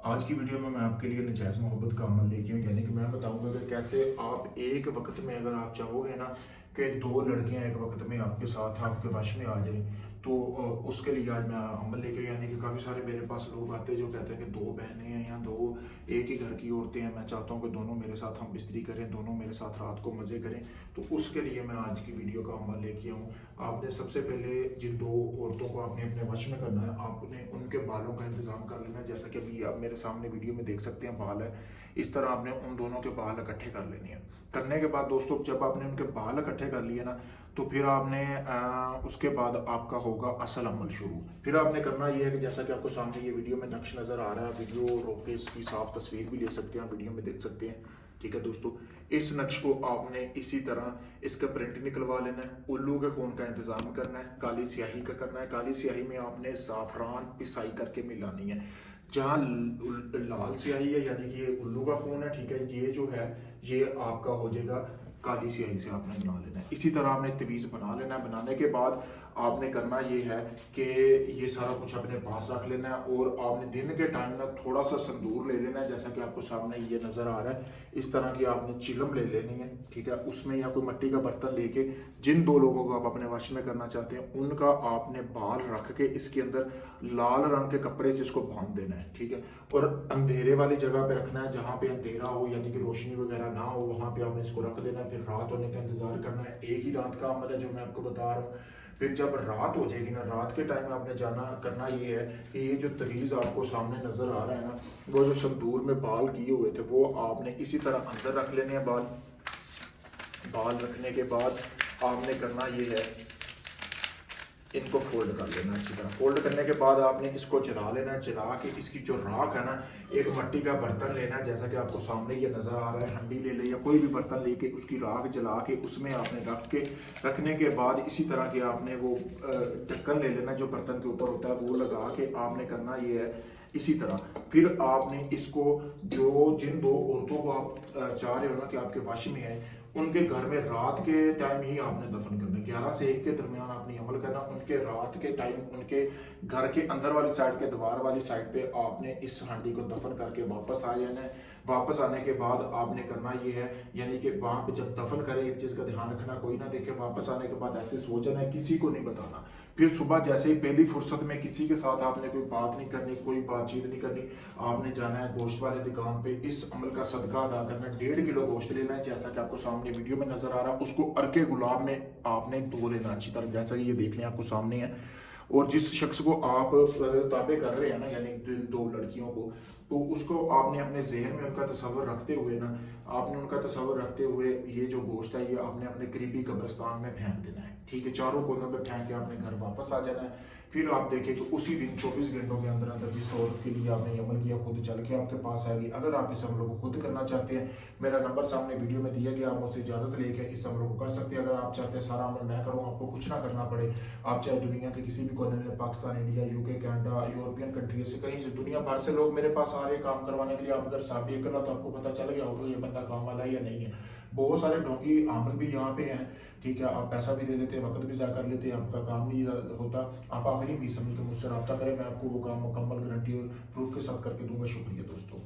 आज की वीडियो में मैं आपके लिए नजायज़ मोहब्बत का अमल लेके हूँ, यानी कि मैं बताऊंगा कि कैसे आप एक वक्त में, अगर आप चाहोगे ना कि दो लड़कियां एक वक्त में आपके साथ आपके वश में आ जाए, तो उसके लिए आज मैं अमल लेके, यानी कि काफ़ी सारे मेरे पास लोग आते हैं जो कहते हैं कि दो बहनें हैं या दो एक ही घर की औरतें हैं, मैं चाहता हूँ कि दोनों मेरे साथ हम बिस्तरी करें, दोनों मेरे साथ रात को मज़े करें। तो उसके लिए मैं आज की वीडियो का अमल लेके आऊँ। आपने सबसे पहले जिन दो औरतों को आपने अपने वश में करना है, आपने उनके बालों का इंतज़ाम कर लेना है। जैसा कि अभी आप मेरे सामने वीडियो में देख सकते हैं, बाल है, इस तरह आपने उन दोनों के बाल इकट्ठे कर लेने हैं। करने के बाद दोस्तों, जब आपने उनके बाल इकट्ठे कर लिए ना, तो फिर आपने उसके बाद आपका होगा असल अमल शुरू। फिर आपने करना ये है कि जैसा कि आपको सामने ये वीडियो में नक्श नज़र आ रहा है, वीडियो रोक के इसकी साफ तस्वीर भी ले सकते हैं, वीडियो में देख सकते हैं। ठीक है दोस्तों, इस नक्श को आपने इसी तरह इसका प्रिंट निकलवा लेना है। उल्लू के खून का इंतज़ाम करना है, काली स्याही का करना है। काली स्याही में आपने ज़ाफ़रान पिसाई करके मिलानी है। जहाँ लाल स्याही है, यानी कि ये उल्लू का खून है, ठीक है, ये जो है ये आपका हो जाएगा काली स्याही से आपने बना लेना है। इसी तरह आपने तवीज़ बना लेना है। बनाने के बाद आपने करना ये है कि ये सारा कुछ अपने पास रख लेना है, और आपने दिन के टाइम ना थोड़ा सा संदूर ले लेना है, जैसा कि आपको सामने ये नज़र आ रहा है। इस तरह की आपने चिलम ले लेनी है, ठीक है, उसमें या कोई मिट्टी का बर्तन लेके जिन दो लोगों को आप अपने वश में करना चाहते हैं उनका आपने बाल रख के इसके अंदर लाल रंग के कपड़े से इसको बांध देना है, ठीक है। और अंधेरे वाली जगह पे रखना है, जहाँ पे अंधेरा हो, यानी कि रोशनी वगैरह ना हो, वहाँ पे आपने इसको रख देना है। फिर रात होने का इंतजार करना है। एक ही रात का अमल है जो मैं आपको बता रहा हूँ। फिर जब रात हो जाएगी ना, रात के टाइम आपने जाना करना ये है कि ये जो तवीज़ आपको सामने नज़र आ रहा है ना, वो जो संदूर में बाल किए हुए थे वो आपने इसी तरह अंदर रख लेने हैं। बाल बाल रखने के बाद आपने करना ये है, इनको फोल्ड कर लेना अच्छी तरह। फोल्ड करने के बाद आपने इसको जला लेना है। जला के इसकी जो राख है ना, एक मिट्टी का बर्तन लेना है, जैसा कि आपको सामने ये नज़र आ रहा है। हंडी ले ले या कोई भी बर्तन लेके उसकी राख जला के उसमें आपने रख के रखने के बाद इसी तरह के आपने वो ढक्कन ले लेना जो बर्तन के ऊपर होता है, वो लगा के आपने करना ये है इसी तरह। फिर आपने इसको जिन दो औरतों को आप चाह रहे हो ना कि आपके वश में है, उनके घर में रात के टाइम ही आपने दफन करना है। 11 से 1 के दरमियान आपने अमल करना। उनके रात के टाइम उनके घर के अंदर वाली साइड के दीवार वाली साइड पे आपने इस हांडी को दफन करके वापस आ जाना है। वापस आने के बाद आपने करना ये है, यानी कि वहां पे जब दफन करें एक चीज़ का ध्यान रखना, कोई ना देखे। वापस आने के बाद ऐसे सो जाना है, किसी को नहीं बताना। फिर सुबह जैसे ही पहली फुर्सत में किसी के साथ आपने कोई बात नहीं करनी, कोई बातचीत नहीं करनी। आपने जाना है गोश्त वाले दुकान पे, इस अमल का सदका अदा करना है। 1.5 किलो गोश्त लेना है, जैसा कि आपको सामने वीडियो में नजर आ रहा है। उसको अर्के गुलाब में आपने धो लेना अच्छी तरह, जैसा कि ये देख लें आपको सामने है। और जिस शख्स को आप ताबे कर रहे हैं ना, यानी जिन दो लड़कियों को, तो उसको आपने अपने जहन में उनका तस्वर रखते हुए ना, आपने उनका तस्वर रखते हुए ये जो गोश्त है ये आपने अपने करीबी कब्रिस्तान में फेंक देना है, ठीक है। चारों कोनों पे फेंक के आपने घर वापस आ जाना है। फिर आप देखें तो उसी दिन 24 घंटों के अंदर अंदर जिस औरत के लिए आपने अमल किया खुद चल के आपके पास आएगी। अगर आप इस अमल को खुद करना चाहते हैं, मेरा नंबर सामने वीडियो में दिया गया, आप मुझसे इजाज़त लेके इस अमल को कर सकते हैं। अगर आप चाहते हैं सारा अमल मैं करूँ, आपको कुछ ना करना पड़े, आप चाहे दुनिया के किसी भी कोने में, Pakistan, India, UK, Canada, European country से, कहीं से, दुनिया भर से लोग मेरे पास आ रहे हैं काम करवाने के लिए, आप अगर साबित कर लो तो आपको पता चल गया होगा ये बंदा काम वाला है या नहीं है। बहुत सारे ढोंगी आमल भी यहाँ पे हैं, ठीक है। आप पैसा भी दे देते हैं, वक्त भी ज़ाया कर लेते हैं, आपका काम नहीं होता। आप आखिरी भी समझ के मुझसे रब्ता करें, मैं आपको वो काम मुकम्मल गारंटी और प्रूफ के साथ करके दूंगा। शुक्रिया दोस्तों।